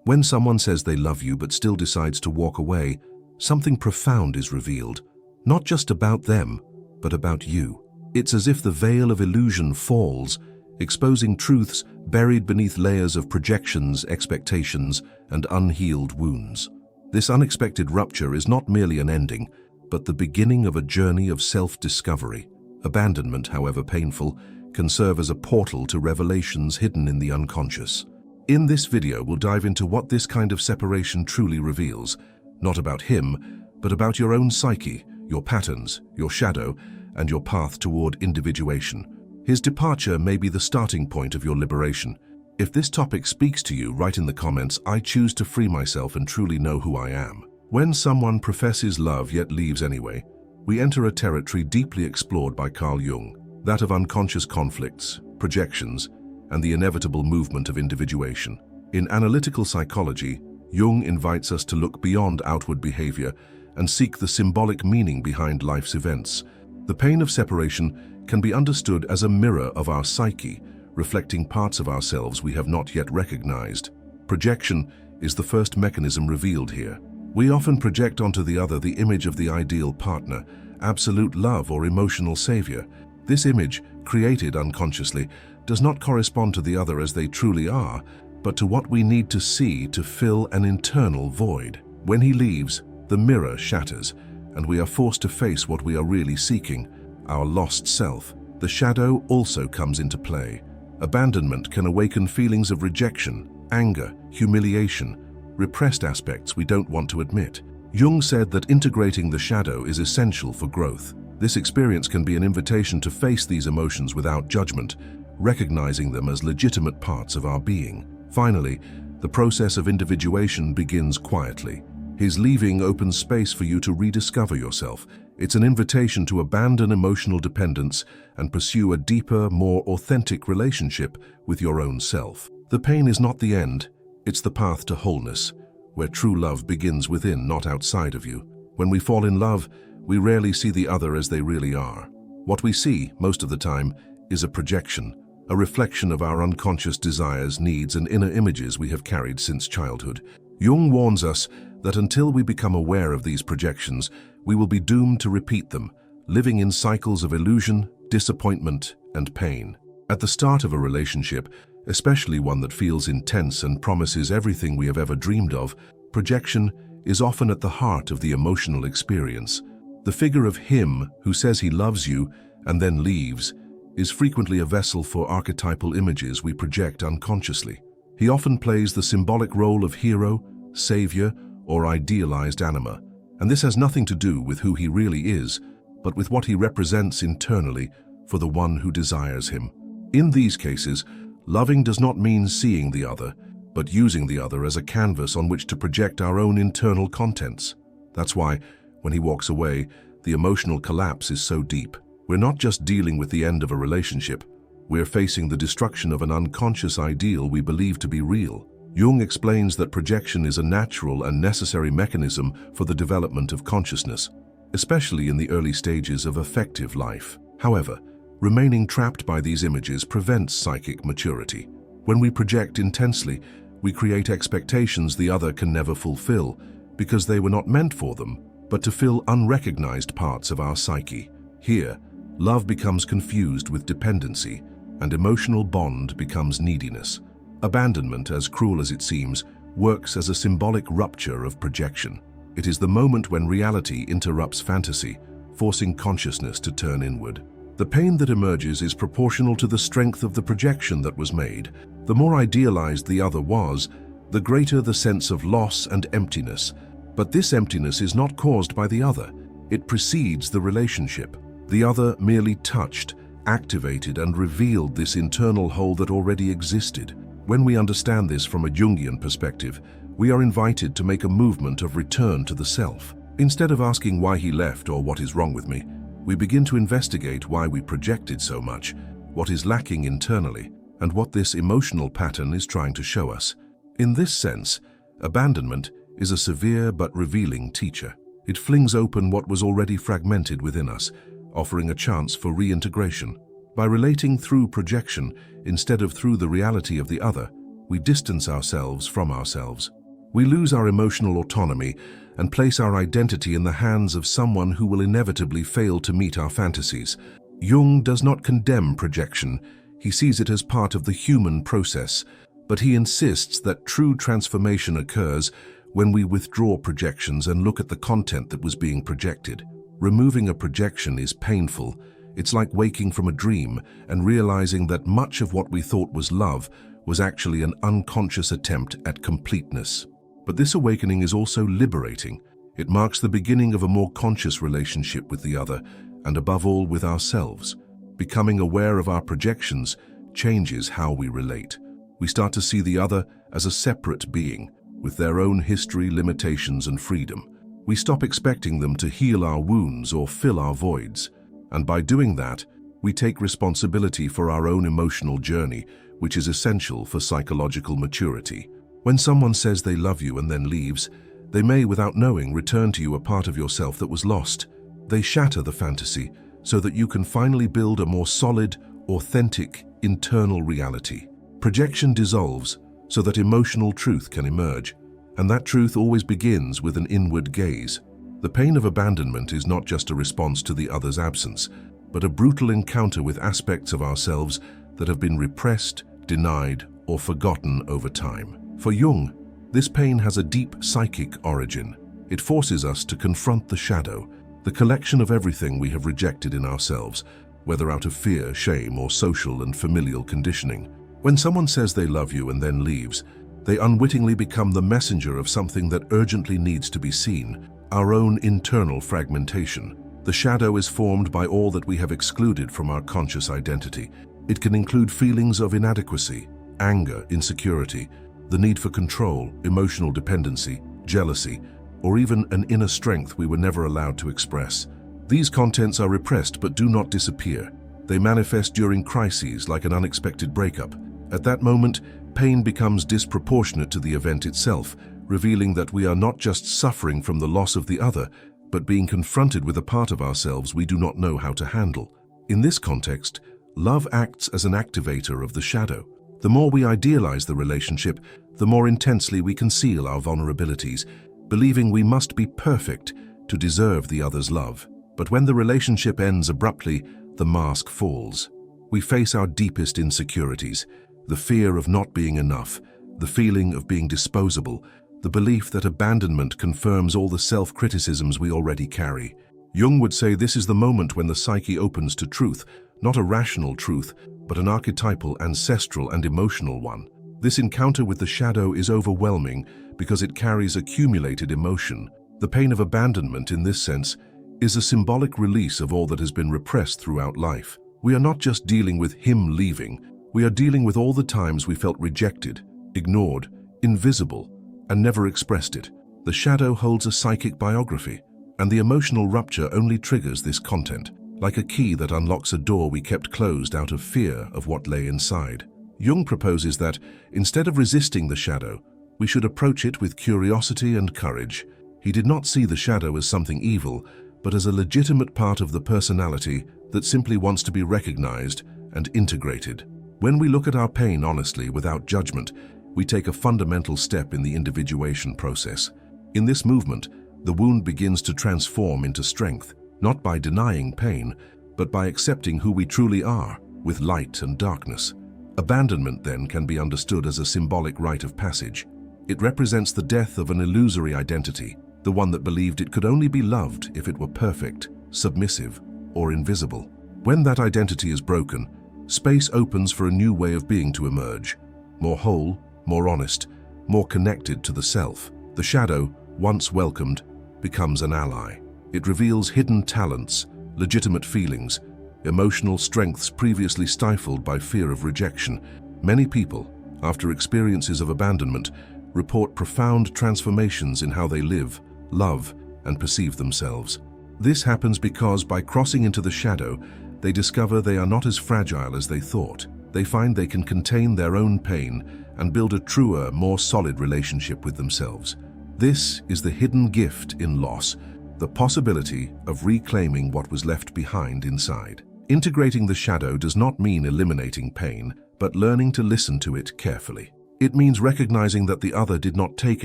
When someone says they love you but still decides to walk away, something profound is revealed, not just about them, but about you. It's as if the veil of illusion falls, exposing truths buried beneath layers of projections, expectations, and unhealed wounds. This unexpected rupture is not merely an ending, but the beginning of a journey of self-discovery. Abandonment, however painful, can serve as a portal to revelations hidden in the unconscious. In this video, we'll dive into what this kind of separation truly reveals, not about him, but about your own psyche, your patterns, your shadow, and your path toward individuation. His departure may be the starting point of your liberation. If this topic speaks to you, write in the comments, "I choose to free myself and truly know who I am." When someone professes love yet leaves anyway, we enter a territory deeply explored by Jung, that of unconscious conflicts, projections, and the inevitable movement of individuation. In analytical psychology, Jung invites us to look beyond outward behavior and seek the symbolic meaning behind life's events. The pain of separation can be understood as a mirror of our psyche, reflecting parts of ourselves we have not yet recognized. Projection is the first mechanism revealed here. We often project onto the other the image of the ideal partner, absolute love or emotional savior. This image, created unconsciously, does not correspond to the other as they truly are, but to what we need to see to fill an internal void. When he leaves, the mirror shatters, and we are forced to face what we are really seeking, our lost self. The shadow also comes into play. Abandonment can awaken feelings of rejection, anger, humiliation, repressed aspects we don't want to admit. Jung said that integrating the shadow is essential for growth. This experience can be an invitation to face these emotions without judgment, recognizing them as legitimate parts of our being. Finally, the process of individuation begins quietly. His leaving opens space for you to rediscover yourself. It's an invitation to abandon emotional dependence and pursue a deeper, more authentic relationship with your own self. The pain is not the end, it's the path to wholeness, where true love begins within, not outside of you. When we fall in love, we rarely see the other as they really are. What we see, most of the time, is a projection, a reflection of our unconscious desires, needs, and inner images we have carried since childhood. Jung warns us that until we become aware of these projections, we will be doomed to repeat them, living in cycles of illusion, disappointment, and pain. At the start of a relationship, especially one that feels intense and promises everything we have ever dreamed of, projection is often at the heart of the emotional experience. The figure of him who says he loves you and then leaves is frequently a vessel for archetypal images we project unconsciously. He often plays the symbolic role of hero, savior, or idealized anima, and this has nothing to do with who he really is, but with what he represents internally for the one who desires him. In these cases, loving does not mean seeing the other, but using the other as a canvas on which to project our own internal contents. That's why, when he walks away, the emotional collapse is so deep. We're not just dealing with the end of a relationship, we're facing the destruction of an unconscious ideal we believe to be real. Jung explains that projection is a natural and necessary mechanism for the development of consciousness, especially in the early stages of affective life. However, remaining trapped by these images prevents psychic maturity. When we project intensely, we create expectations the other can never fulfill because they were not meant for them, but to fill unrecognized parts of our psyche. Here, love becomes confused with dependency, and emotional bond becomes neediness. Abandonment, as cruel as it seems, works as a symbolic rupture of projection. It is the moment when reality interrupts fantasy, forcing consciousness to turn inward. The pain that emerges is proportional to the strength of the projection that was made. The more idealized the other was, the greater the sense of loss and emptiness. But this emptiness is not caused by the other. It precedes the relationship. The other merely touched, activated, and revealed this internal hole that already existed. When we understand this from a Jungian perspective, we are invited to make a movement of return to the self. Instead of asking why he left or what is wrong with me, we begin to investigate why we projected so much, what is lacking internally, and what this emotional pattern is trying to show us. In this sense, abandonment is a severe but revealing teacher. It flings open what was already fragmented within us, offering a chance for reintegration. By relating through projection instead of through the reality of the other, we distance ourselves from ourselves. We lose our emotional autonomy and place our identity in the hands of someone who will inevitably fail to meet our fantasies. Jung does not condemn projection. He sees it as part of the human process, but he insists that true transformation occurs when we withdraw projections and look at the content that was being projected. Removing a projection is painful. It's like waking from a dream and realizing that much of what we thought was love was actually an unconscious attempt at completeness. But this awakening is also liberating. It marks the beginning of a more conscious relationship with the other, and above all with ourselves. Becoming aware of our projections changes how we relate. We start to see the other as a separate being, with their own history, limitations, and freedom. We stop expecting them to heal our wounds or fill our voids. And by doing that, we take responsibility for our own emotional journey, which is essential for psychological maturity. When someone says they love you and then leaves, they may, without knowing, return to you a part of yourself that was lost. They shatter the fantasy so that you can finally build a more solid, authentic, internal reality. Projection dissolves so that emotional truth can emerge, and that truth always begins with an inward gaze. The pain of abandonment is not just a response to the other's absence, but a brutal encounter with aspects of ourselves that have been repressed, denied, or forgotten over time. For Jung, this pain has a deep psychic origin. It forces us to confront the shadow, the collection of everything we have rejected in ourselves, whether out of fear, shame, or social and familial conditioning. When someone says they love you and then leaves, they unwittingly become the messenger of something that urgently needs to be seen, our own internal fragmentation. The shadow is formed by all that we have excluded from our conscious identity. It can include feelings of inadequacy, anger, insecurity, the need for control, emotional dependency, jealousy, or even an inner strength we were never allowed to express. These contents are repressed but do not disappear. They manifest during crises like an unexpected breakup. At that moment, pain becomes disproportionate to the event itself, revealing that we are not just suffering from the loss of the other, but being confronted with a part of ourselves we do not know how to handle. In this context, love acts as an activator of the shadow. The more we idealize the relationship, the more intensely we conceal our vulnerabilities, believing we must be perfect to deserve the other's love. But when the relationship ends abruptly, the mask falls. We face our deepest insecurities, the fear of not being enough, the feeling of being disposable, the belief that abandonment confirms all the self-criticisms we already carry. Jung would say this is the moment when the psyche opens to truth, not a rational truth, but an archetypal, ancestral, and emotional one. This encounter with the shadow is overwhelming because it carries accumulated emotion. The pain of abandonment, in this sense, is a symbolic release of all that has been repressed throughout life. We are not just dealing with him leaving, we are dealing with all the times we felt rejected, ignored, invisible, and never expressed it. The shadow holds a psychic biography, and the emotional rupture only triggers this content, like a key that unlocks a door we kept closed out of fear of what lay inside. Jung proposes that, instead of resisting the shadow, we should approach it with curiosity and courage. He did not see the shadow as something evil, but as a legitimate part of the personality that simply wants to be recognized and integrated. When we look at our pain honestly, without judgment, we take a fundamental step in the individuation process. In this movement, the wound begins to transform into strength, not by denying pain, but by accepting who we truly are, with light and darkness. Abandonment, then, can be understood as a symbolic rite of passage. It represents the death of an illusory identity, the one that believed it could only be loved if it were perfect, submissive, or invisible. When that identity is broken, space opens for a new way of being to emerge, more whole, more honest, more connected to the self. The shadow, once welcomed, becomes an ally. It reveals hidden talents, legitimate feelings, emotional strengths previously stifled by fear of rejection. Many people, after experiences of abandonment, report profound transformations in how they live, love, and perceive themselves. This happens because, by crossing into the shadow, they discover they are not as fragile as they thought. They find they can contain their own pain and build a truer, more solid relationship with themselves. This is the hidden gift in loss, the possibility of reclaiming what was left behind inside. Integrating the shadow does not mean eliminating pain, but learning to listen to it carefully. It means recognizing that the other did not take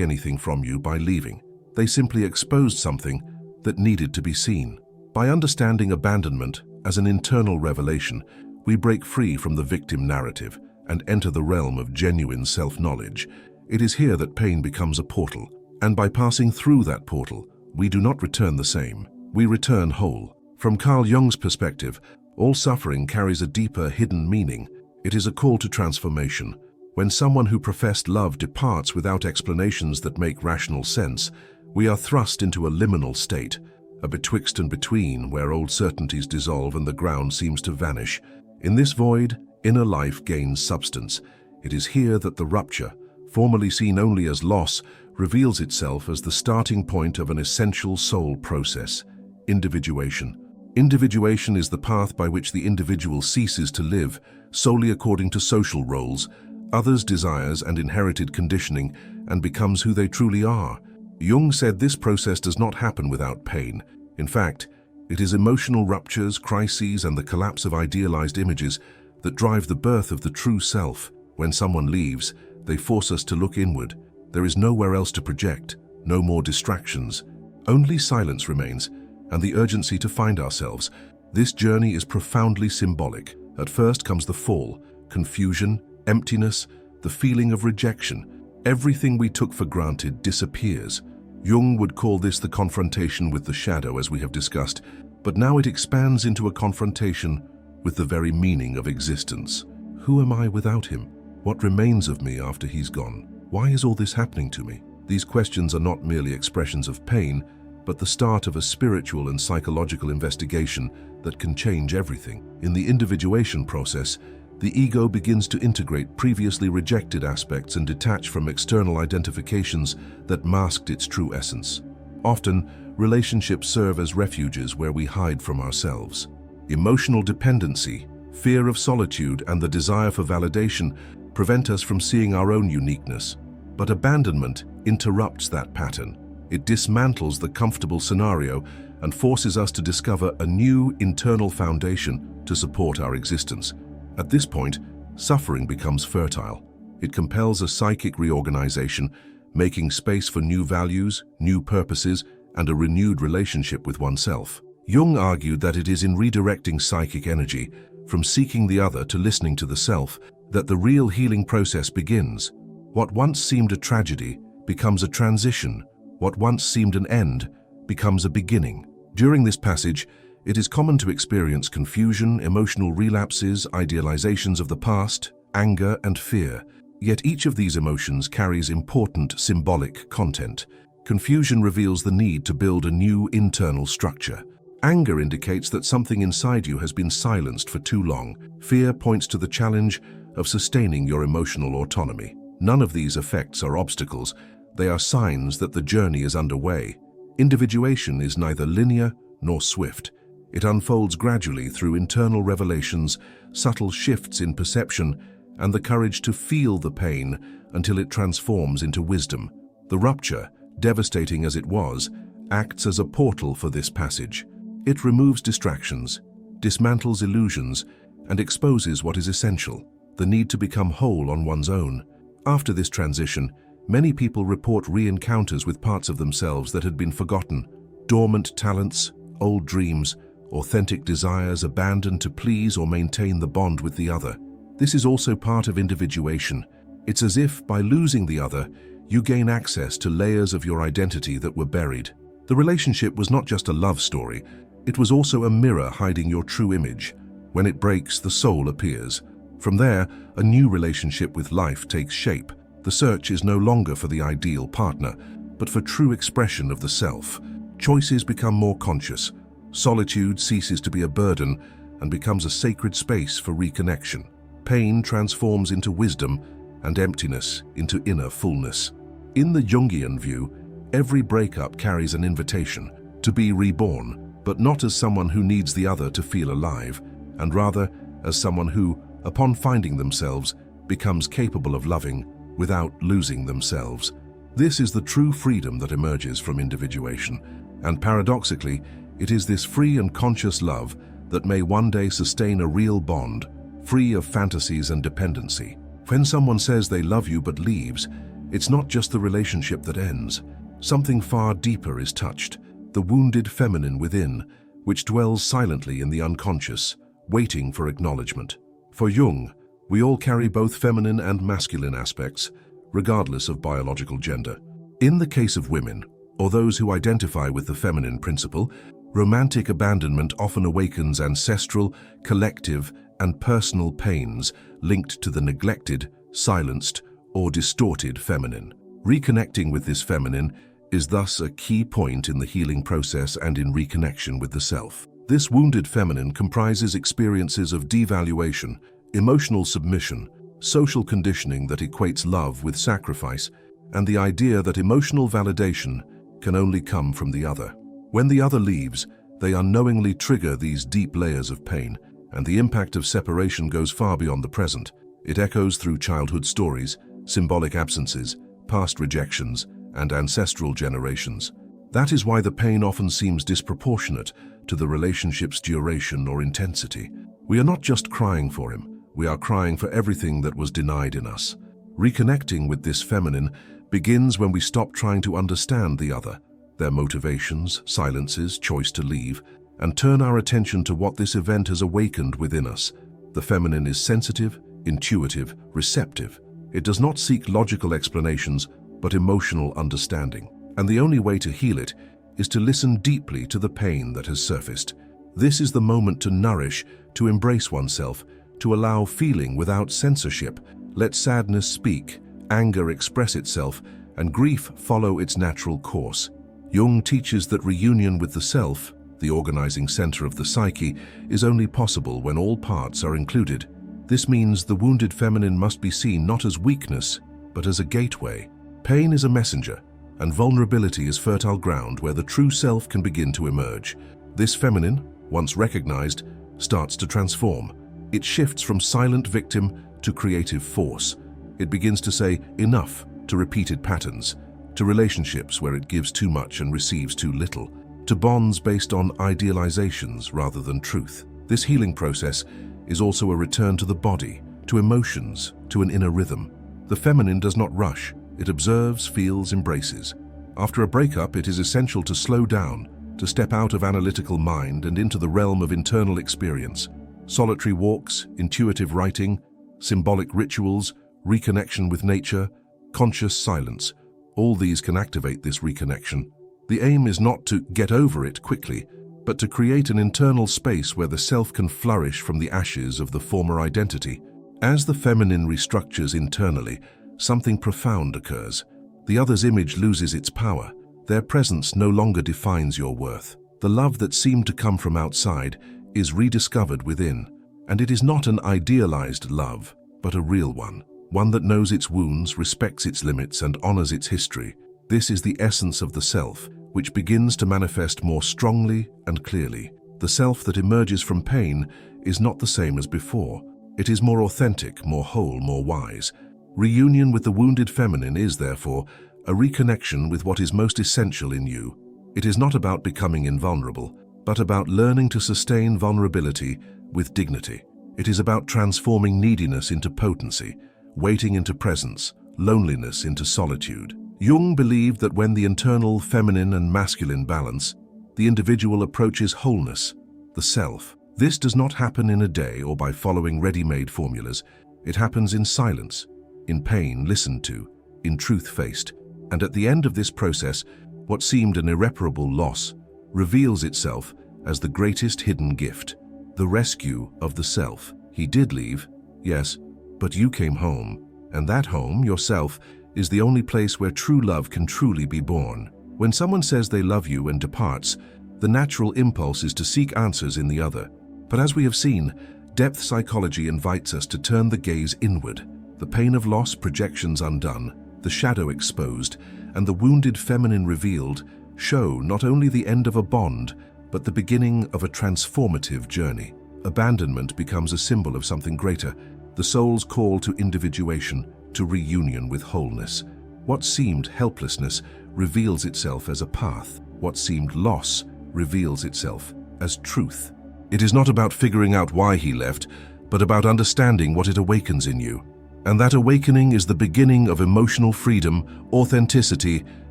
anything from you by leaving. They simply exposed something that needed to be seen. By understanding abandonment as an internal revelation, we break free from the victim narrative and enter the realm of genuine self-knowledge. It is here that pain becomes a portal, and by passing through that portal, we do not return the same. We return whole. From Carl Jung's perspective, all suffering carries a deeper, hidden meaning. It is a call to transformation. When someone who professed love departs without explanations that make rational sense, we are thrust into a liminal state, a betwixt and between where old certainties dissolve and the ground seems to vanish. In this void, inner life gains substance. It is here that the rupture, formerly seen only as loss, reveals itself as the starting point of an essential soul process: individuation. Individuation is the path by which the individual ceases to live solely according to social roles, others' desires and inherited conditioning, and becomes who they truly are. Jung said this process does not happen without pain. In fact, it is emotional ruptures, crises, and the collapse of idealized images that drive the birth of the true self. When someone leaves, they force us to look inward. There is nowhere else to project, no more distractions. Only silence remains, and the urgency to find ourselves. This journey is profoundly symbolic. At first comes the fall, confusion, emptiness, the feeling of rejection. Everything we took for granted disappears. Jung would call this the confrontation with the shadow, as we have discussed, but now it expands into a confrontation with the very meaning of existence. Who am I without him? What remains of me after he's gone? Why is all this happening to me? These questions are not merely expressions of pain, but the start of a spiritual and psychological investigation that can change everything. In the individuation process, the ego begins to integrate previously rejected aspects and detach from external identifications that masked its true essence. Often, relationships serve as refuges where we hide from ourselves. Emotional dependency, fear of solitude, and the desire for validation prevent us from seeing our own uniqueness. But abandonment interrupts that pattern. It dismantles the comfortable scenario and forces us to discover a new internal foundation to support our existence. At this point, suffering becomes fertile. It compels a psychic reorganization, making space for new values, new purposes, and a renewed relationship with oneself. Jung argued that it is in redirecting psychic energy, from seeking the other to listening to the self, that the real healing process begins. What once seemed a tragedy becomes a transition. What once seemed an end becomes a beginning. During this passage, it is common to experience confusion, emotional relapses, idealizations of the past, anger, and fear. Yet each of these emotions carries important symbolic content. Confusion reveals the need to build a new internal structure. Anger indicates that something inside you has been silenced for too long. Fear points to the challenge of sustaining your emotional autonomy. None of these effects are obstacles. They are signs that the journey is underway. Individuation is neither linear nor swift. It unfolds gradually through internal revelations, subtle shifts in perception, and the courage to feel the pain until it transforms into wisdom. The rupture, devastating as it was, acts as a portal for this passage. It removes distractions, dismantles illusions, and exposes what is essential: the need to become whole on one's own. After this transition, many people report re-encounters with parts of themselves that had been forgotten, dormant talents, old dreams, authentic desires abandoned to please or maintain the bond with the other. This is also part of individuation. It's as if, by losing the other, you gain access to layers of your identity that were buried. The relationship was not just a love story, it was also a mirror hiding your true image. When it breaks, the soul appears. From there, a new relationship with life takes shape. The search is no longer for the ideal partner, but for true expression of the self. Choices become more conscious. Solitude ceases to be a burden and becomes a sacred space for reconnection. Pain transforms into wisdom and emptiness into inner fullness. In the Jungian view, every breakup carries an invitation to be reborn, but not as someone who needs the other to feel alive, and rather as someone who, upon finding themselves, becomes capable of loving without losing themselves. This is the true freedom that emerges from individuation, and paradoxically, it is this free and conscious love that may one day sustain a real bond, free of fantasies and dependency. When someone says they love you but leaves, it's not just the relationship that ends. Something far deeper is touched, the wounded feminine within, which dwells silently in the unconscious, waiting for acknowledgement. For Jung, we all carry both feminine and masculine aspects, regardless of biological gender. In the case of women, or those who identify with the feminine principle, romantic abandonment often awakens ancestral, collective, and personal pains linked to the neglected, silenced, or distorted feminine. Reconnecting with this feminine is thus a key point in the healing process and in reconnection with the self. This wounded feminine comprises experiences of devaluation, emotional submission, social conditioning that equates love with sacrifice, and the idea that emotional validation can only come from the other. When the other leaves, they unknowingly trigger these deep layers of pain, and the impact of separation goes far beyond the present. It echoes through childhood stories, symbolic absences, past rejections, and ancestral generations. That is why the pain often seems disproportionate to the relationship's duration or intensity. We are not just crying for him, we are crying for everything that was denied in us. Reconnecting with this feminine begins when we stop trying to understand the other, their motivations, silences, choice to leave, and turn our attention to what this event has awakened within us. The feminine is sensitive, intuitive, receptive. It does not seek logical explanations, but emotional understanding. And the only way to heal it is to listen deeply to the pain that has surfaced. This is the moment to nourish, to embrace oneself, to allow feeling without censorship. Let sadness speak, anger express itself, and grief follow its natural course. Jung teaches that reunion with the self, the organizing center of the psyche, is only possible when all parts are included. This means the wounded feminine must be seen not as weakness, but as a gateway. Pain is a messenger, and vulnerability is fertile ground where the true self can begin to emerge. This feminine, once recognized, starts to transform. It shifts from silent victim to creative force. It begins to say enough to repeated patterns, to relationships where it gives too much and receives too little, to bonds based on idealizations rather than truth. This healing process is also a return to the body, to emotions, to an inner rhythm. The feminine does not rush. It observes, feels, embraces. After a breakup, it is essential to slow down, to step out of analytical mind and into the realm of internal experience. Solitary walks, intuitive writing, symbolic rituals, reconnection with nature, conscious silence. All these can activate this reconnection. The aim is not to get over it quickly, but to create an internal space where the self can flourish from the ashes of the former identity. As the feminine restructures internally, something profound occurs. The other's image loses its power. Their presence no longer defines your worth. The love that seemed to come from outside is rediscovered within. And it is not an idealized love, but a real one. One that knows its wounds, respects its limits, and honors its history. This is the essence of the self, which begins to manifest more strongly and clearly. The self that emerges from pain is not the same as before. It is more authentic, more whole, more wise. Reunion with the wounded feminine is, therefore, a reconnection with what is most essential in you. It is not about becoming invulnerable, but about learning to sustain vulnerability with dignity. It is about transforming neediness into potency, waiting into presence, loneliness into solitude. Jung believed that when the internal feminine and masculine balance, the individual approaches wholeness, the self. This does not happen in a day or by following ready-made formulas. It happens in silence, in pain listened to, in truth faced. And at the end of this process, what seemed an irreparable loss reveals itself as the greatest hidden gift, the rescue of the self. He did leave, yes, but you came home, and that home, yourself, is the only place where true love can truly be born. When someone says they love you and departs, the natural impulse is to seek answers in the other. But as we have seen, depth psychology invites us to turn the gaze inward. The pain of loss, projections undone, the shadow exposed, and the wounded feminine revealed show not only the end of a bond, but the beginning of a transformative journey. Abandonment becomes a symbol of something greater, the soul's call to individuation, to reunion with wholeness. What seemed helplessness reveals itself as a path. What seemed loss reveals itself as truth. It is not about figuring out why he left, but about understanding what it awakens in you. And that awakening is the beginning of emotional freedom, authenticity,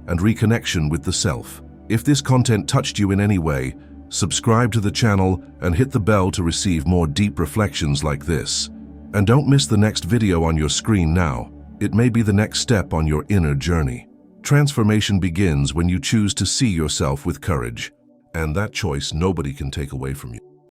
and reconnection with the self. If this content touched you in any way, subscribe to the channel and hit the bell to receive more deep reflections like this. And don't miss the next video on your screen now. It may be the next step on your inner journey. Transformation begins when you choose to see yourself with courage. And that choice nobody can take away from you.